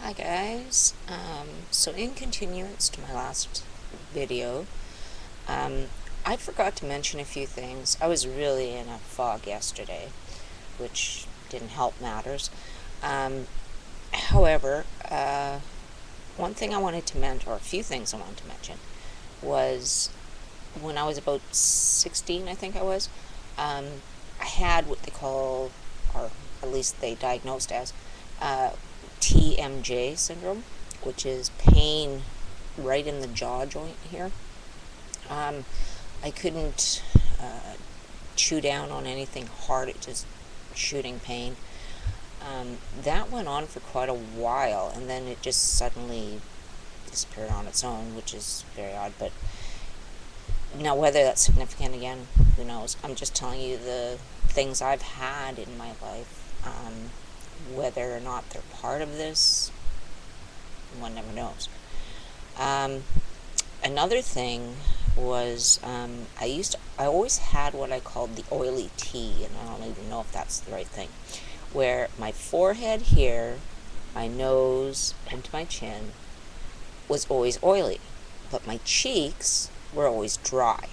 Hi guys, so in continuance to my last video, um, I forgot to mention a few things. I was really in a fog yesterday, which didn't help matters. However, one thing I wanted to mention, or a few things I wanted to mention, was when I was about 16, I think I was, I had what they call, or at least they diagnosed as, TMJ syndrome, which is pain right in the jaw joint here. I couldn't chew down on anything hard, it just shooting pain. That went on for quite a while, and then it just suddenly disappeared on its own, which is very odd. But now, whether that's significant, again, who knows? I'm just telling you the things I've had in my life. Whether or not they're part of this, one never knows. Another thing was I always had what I called the oily T, and I don't even know if that's the right thing, where my forehead here, my nose, and to my chin was always oily, but my cheeks were always dry.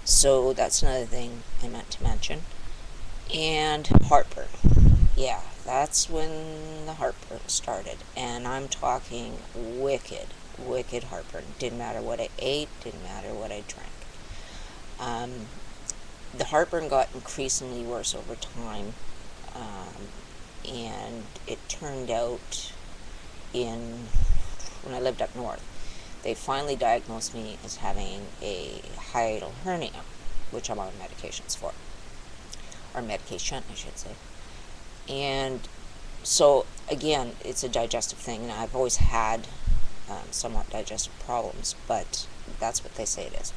So that's another thing I meant to mention. And heartburn. Yeah, that's when the heartburn started. And I'm talking wicked heartburn. Didn't matter what I ate, didn't matter what I drank. The heartburn got increasingly worse over time. And it turned out when I lived up north, they finally diagnosed me as having a hiatal hernia, which I'm on medications for. Or medication, I should say. And so, again, it's a digestive thing, and I've always had somewhat digestive problems, but that's what they say it is.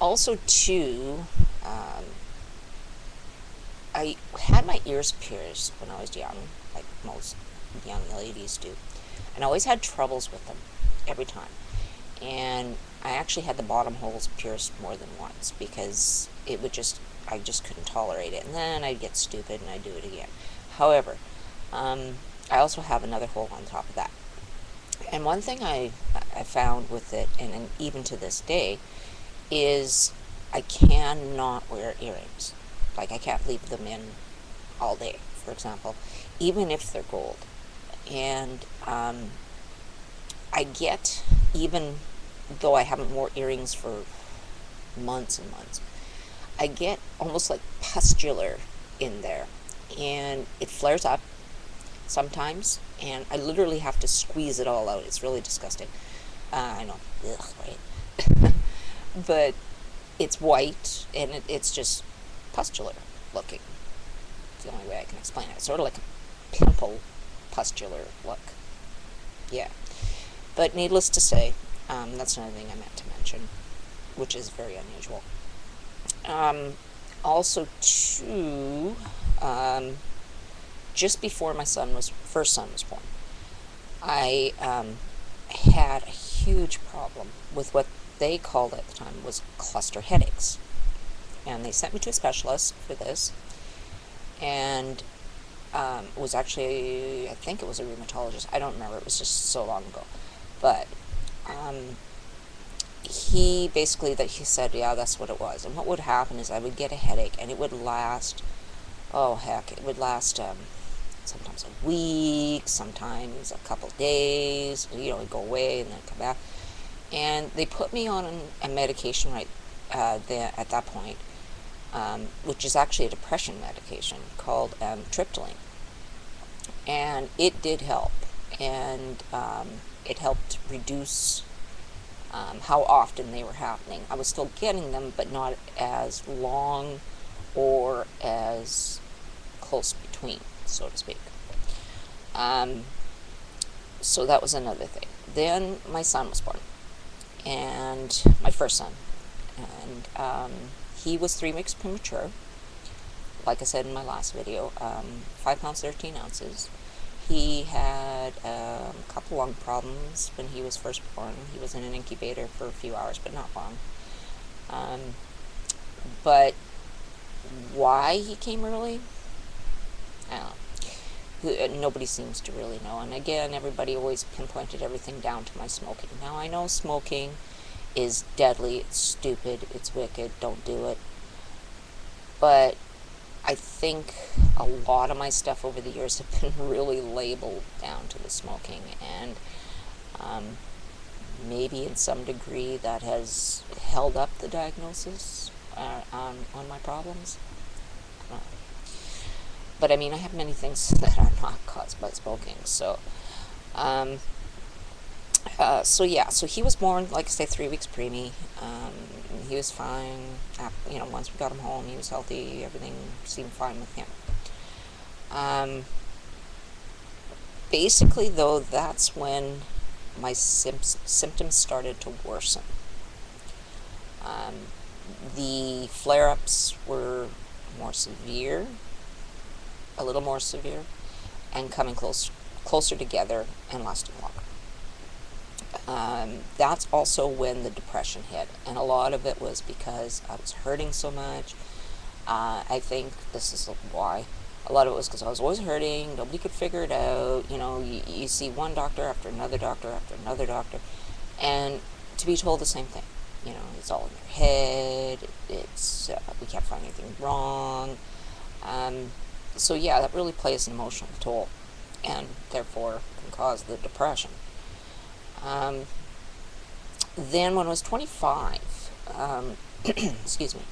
Also, too, I had my ears pierced when I was young, like most young ladies do, and I always had troubles with them every time. And I actually had the bottom holes pierced more than once because I just couldn't tolerate it. And then I'd get stupid and I'd do it again. However, I also have another hole on top of that. And one thing I found with it, and even to this day, is I cannot wear earrings. Like, I can't leave them in all day, for example, even if they're gold. And I get, even though I haven't worn earrings for months and months, I get almost like pustular in there, and it flares up sometimes, and I literally have to squeeze it all out. It's really disgusting. I know, ugh, right? But it's white, and it's just pustular looking. It's the only way I can explain it. It's sort of like a pimple pustular look. Yeah. But needless to say, that's another thing I meant to mention, which is very unusual. Also, too, just before my first son was born, I had a huge problem with what they called at the time was cluster headaches. And they sent me to a specialist for this, and it was actually, I think it was a rheumatologist. I don't remember. It was just so long ago. But he said, yeah, that's what it was. And what would happen is I would get a headache, and it would last, sometimes a week, sometimes a couple days. It'd go away and then come back. And they put me on a medication right at that point, which is actually a depression medication called triptyline. And it did help. And it helped reduce how often they were happening. I was still getting them, but not as long or as close between, so to speak. So that was another thing. Then my son was born, and my first son. And he was 3 weeks premature. Like I said in my last video, 5 pounds 13 ounces. He had a couple lung problems when he was first born. He was in an incubator for a few hours, but not long. But why he came early, I don't know. nobody seems to really know. And again, everybody always pinpointed everything down to my smoking. Now, I know smoking is deadly, it's stupid, it's wicked, don't do it. But I think a lot of my stuff over the years have been really labeled down to the smoking, and maybe in some degree that has held up the diagnosis on my problems. But I mean, I have many things that are not caused by smoking. So, so he was born, like I say, 3 weeks preemie. He was fine. Once we got him home, he was healthy. Everything seemed fine with him. Basically, though, that's when my symptoms started to worsen. The flare-ups were more severe, a little more severe, and coming closer together and lasting longer. That's also when the depression hit, and a lot of it was because I was hurting so much. I think this is why. A lot of it was because I was always hurting. Nobody could figure it out. You see one doctor after another doctor after another doctor, and to be told the same thing. It's all in your head. It's we can't find anything wrong. So yeah, that really plays an emotional toll, and therefore can cause the depression. Then when I was 25, excuse me,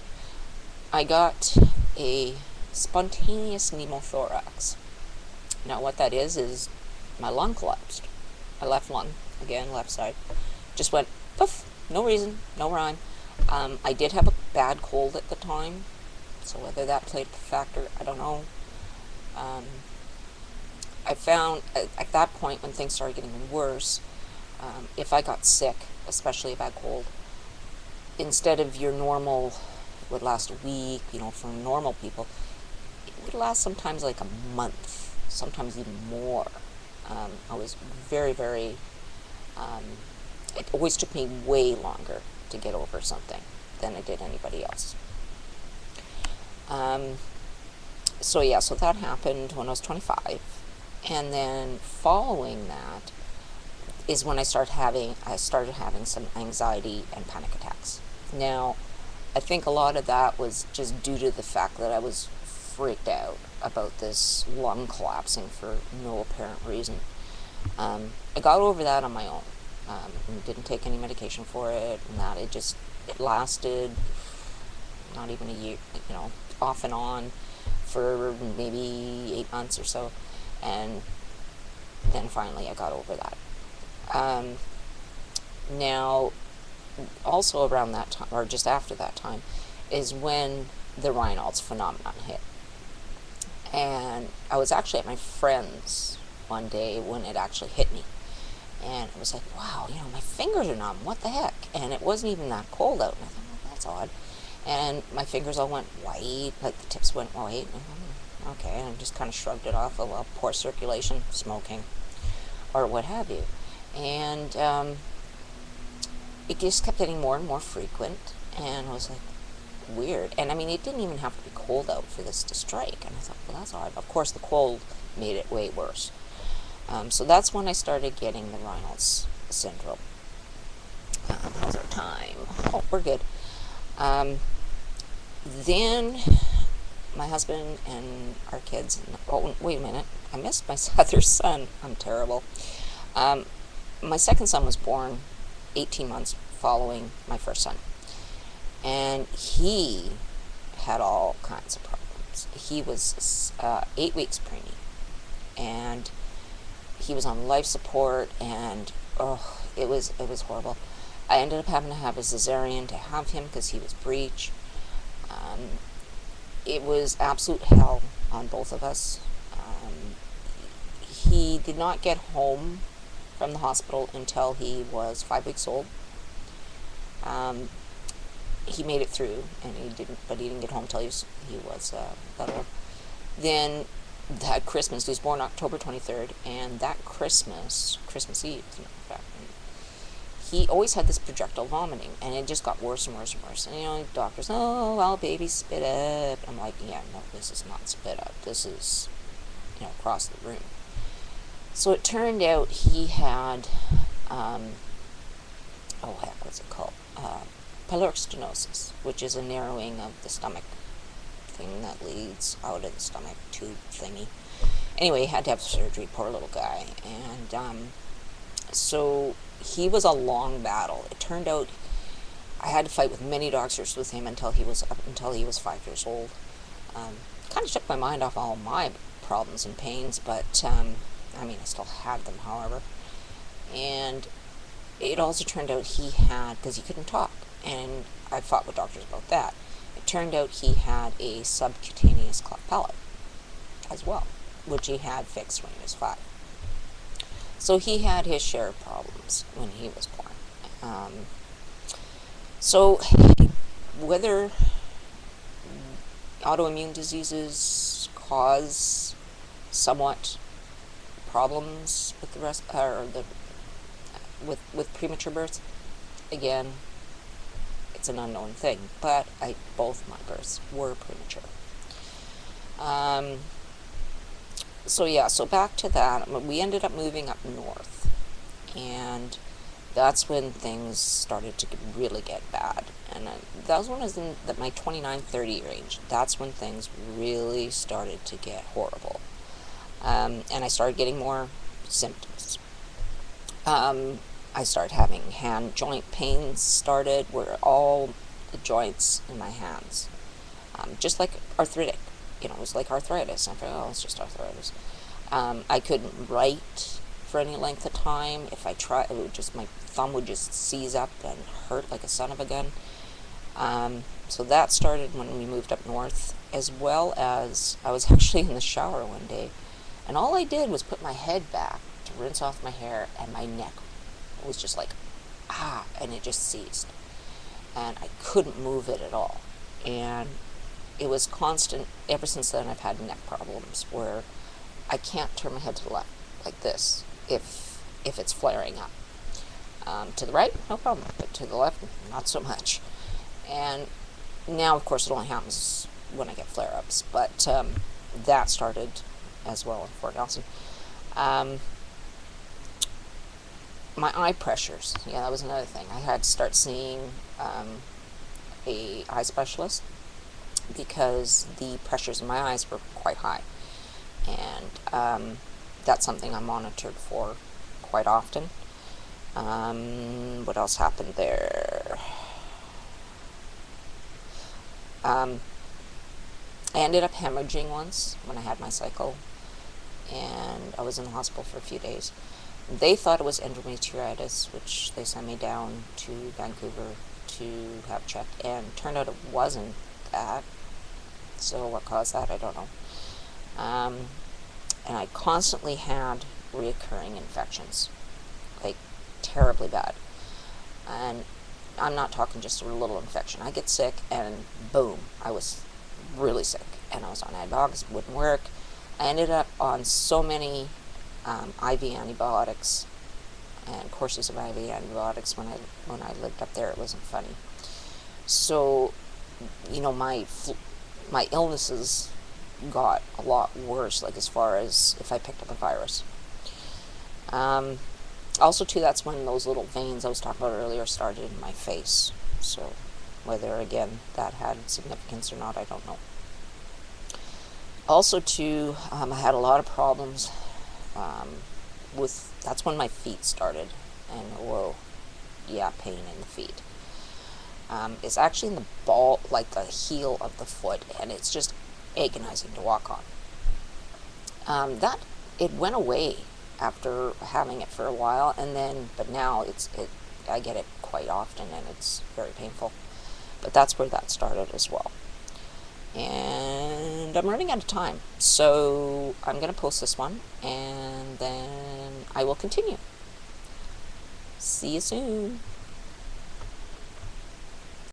I got a spontaneous pneumothorax. Now what that is my lung collapsed. My left lung, again, left side, just went poof, no reason, no rhyme. I did have a bad cold at the time, so whether that played a factor, I don't know. I found at that point, when things started getting worse, if I got sick, especially a bad cold, instead of your normal would last a week, for normal people, it would last sometimes like a month, sometimes even more. I was very, very, it always took me way longer to get over something than it did anybody else. So that happened when I was 25. And then following that is when I started having some anxiety and panic attacks. Now, I think a lot of that was just due to the fact that I was freaked out about this lung collapsing for no apparent reason. I got over that on my own. Didn't take any medication for it, and that it lasted not even a year, off and on for maybe 8 months or so, and then finally I got over that. Now, also around that time, or just after that time, is when the Raynaud's phenomenon hit. And I was actually at my friend's one day when it actually hit me. And I was like, wow, my fingers are numb, what the heck? And it wasn't even that cold out. And I thought, well, that's odd. And my fingers all went white, like the tips went white. And okay, and I just kind of shrugged it off. Oh, well, poor circulation, smoking, or what have you. And it just kept getting more and more frequent. And I was like, weird. And I mean, it didn't even have to be cold out for this to strike. And I thought, well, that's odd. Of course, the cold made it way worse. So that's when I started getting the Raynaud's syndrome. How's our time? Oh, we're good. Then my husband and our kids, oh, wait a minute, I missed my other son. I'm terrible. My second son was born 18 months following my first son. And he had all kinds of problems. He was 8 weeks preemie. And he was on life support, and it was horrible. I ended up having to have a cesarean to have him because he was breech. It was absolute hell on both of us. He did not get home from the hospital until he was 5 weeks old. He made it through, and he didn't get home until he was that old. Then that Christmas, he was born October 23rd, and that Christmas Eve, as a matter of fact, he always had this projectile vomiting, and it just got worse and worse and worse. And doctors, oh, well, baby spit up. I'm like, yeah, no, this is not spit up. This is, across the room. So it turned out he had, what's it called? Pyloric stenosis, which is a narrowing of the stomach thing that leads out of the stomach tube thingy. Anyway, he had to have surgery, poor little guy. And so he was a long battle. It turned out I had to fight with many doctors with him until he was 5 years old. Kind of took my mind off all my problems and pains, but I still had them, however. And it also turned out he had, because he couldn't talk, and I fought with doctors about that. It turned out he had a subcutaneous cleft palate as well, which he had fixed when he was 5. So he had his share of problems when he was born. So whether autoimmune diseases cause somewhat problems with the rest, or with premature births, again, it's an unknown thing. But both my births were premature. So back to that. We ended up moving up north, and that's when things started to really get bad. And that was when I was in my 29-30 range. That's when things really started to get horrible. And I started getting more symptoms. I started having hand joint pains where all the joints in my hands, just like arthritic. It was like arthritis. I thought, it's just arthritis. I couldn't write for any length of time. If I tried, my thumb would just seize up and hurt like a son of a gun. So that started when we moved up north, as well as I was actually in the shower one day, and all I did was put my head back to rinse off my hair, and my neck was just like, and it just seized. And I couldn't move it at all. And it was constant. Ever since then, I've had neck problems where I can't turn my head to the left like this if it's flaring up. To the right, no problem, but to the left, not so much. And now, of course, it only happens when I get flare-ups, but that started as well in Fort Nelson. My eye pressures, that was another thing. I had to start seeing a eye specialist because the pressures in my eyes were quite high. And that's something I monitored for quite often. What else happened there? I ended up hemorrhaging once when I had my cycle, and I was in the hospital for a few days. They thought it was endometritis, which they sent me down to Vancouver to have checked, and turned out it wasn't that. So what caused that, I don't know. And I constantly had reoccurring infections, like terribly bad. And I'm not talking just a little infection. I get sick and boom, I was really sick, and I was on antibiotics, it wouldn't work. I ended up on so many IV antibiotics and courses of IV antibiotics when I lived up there. It wasn't funny. So, my illnesses got a lot worse, like as far as if I picked up a virus. Also, too, that's when those little veins I was talking about earlier started in my face. So, whether, again, that had significance or not, I don't know. Also, too, I had a lot of problems that's when my feet started. And, pain in the feet. It's actually in the ball, like the heel of the foot, and it's just agonizing to walk on. It went away after having it for a while, but now I get it quite often, and it's very painful. But that's where that started as well. And I'm running out of time, so I'm going to post this one, and then I will continue. See you soon.